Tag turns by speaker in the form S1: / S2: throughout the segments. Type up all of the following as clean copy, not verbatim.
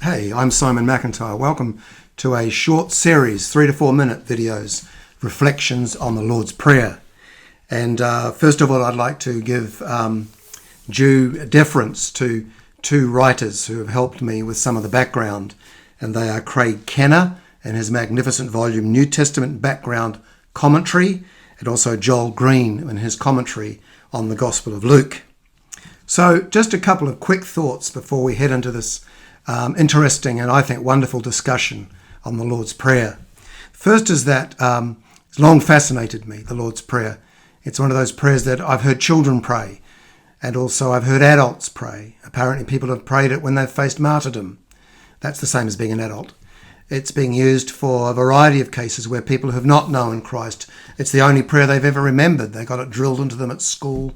S1: Hey, I'm Simon McIntyre. Welcome to a short series, 3 to 4 minute videos, reflections on the Lord's Prayer. And first of all, I'd like to give due deference to two writers who have helped me with some of the background. And they are Craig Kenner and his magnificent volume, New Testament Background Commentary, and also Joel Green and his commentary on the Gospel of Luke. So just a couple of quick thoughts before we head into this interesting and I think wonderful discussion on the Lord's Prayer. First is that it's long fascinated me, the Lord's Prayer. It's one of those prayers that I've heard children pray, and also I've heard adults pray. Apparently people have prayed it when they've faced martyrdom. That's the same as being an adult. It's being used for a variety of cases where people have not known Christ. It's the only prayer they've ever remembered. They got it drilled into them at school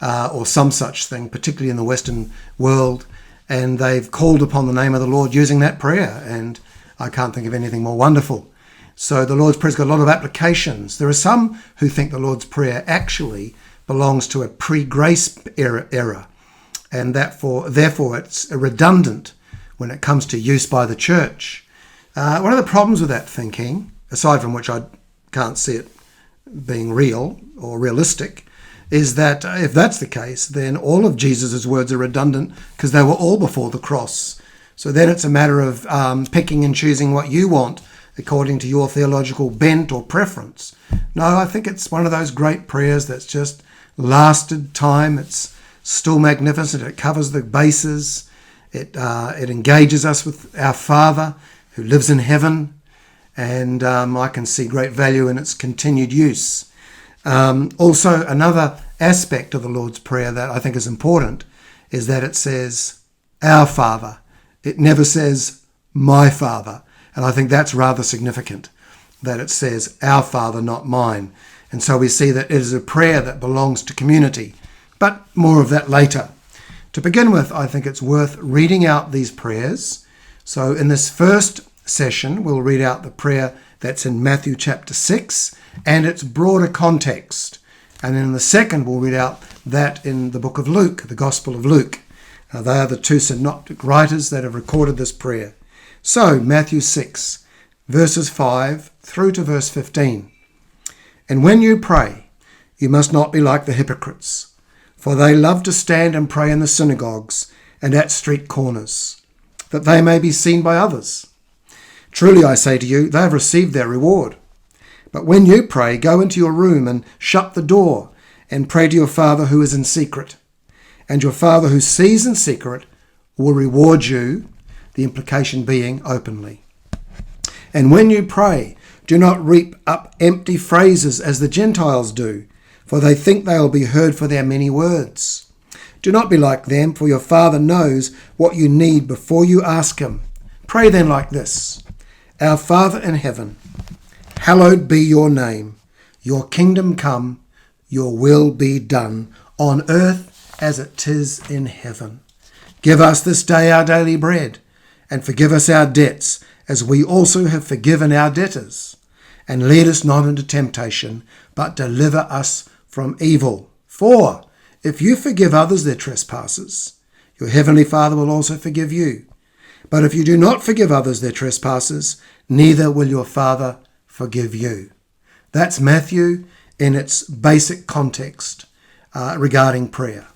S1: or some such thing, particularly in the Western world. And they've called upon the name of the Lord using that prayer. And I can't think of anything more wonderful. So the Lord's Prayer's got a lot of applications. There are some who think the Lord's Prayer actually belongs to a pre-grace era. And therefore it's redundant when it comes to use by the church. One of the problems with that thinking, aside from which I can't see it being real or realistic, is that if that's the case, then all of Jesus' words are redundant because they were all before the cross. So then it's a matter of picking and choosing what you want according to your theological bent or preference. No, I think it's one of those great prayers that's just lasted time. It's still magnificent. It covers the bases. It engages us with our Father who lives in heaven. And I can see great value in its continued use. Also, another aspect of the Lord's Prayer that I think is important is that it says, our Father. It never says, my Father. And I think that's rather significant, that it says, our Father, not mine. And so we see that it is a prayer that belongs to community. But more of that later. To begin with, I think it's worth reading out these prayers. So in this first session, we'll read out the prayer that's in Matthew chapter 6 and its broader context. And then in the second, we'll read out that in the book of Luke, the Gospel of Luke. They are the two synoptic writers that have recorded this prayer. So, Matthew 6, verses 5 through to verse 15. And when you pray, you must not be like the hypocrites, for they love to stand and pray in the synagogues and at street corners, that they may be seen by others. Truly I say to you, they have received their reward. But when you pray, go into your room and shut the door and pray to your Father who is in secret. And your Father who sees in secret will reward you, the implication being openly. And when you pray, do not reap up empty phrases as the Gentiles do, for they think they will be heard for their many words. Do not be like them, for your Father knows what you need before you ask him. Pray then like this. Our Father in heaven, hallowed be your name. Your kingdom come, your will be done, on earth as it is in heaven. Give us this day our daily bread, and forgive us our debts, as we also have forgiven our debtors. And lead us not into temptation, but deliver us from evil. For if you forgive others their trespasses, your heavenly Father will also forgive you. But if you do not forgive others their trespasses, neither will your Father forgive you. That's Matthew in its basic context regarding prayer.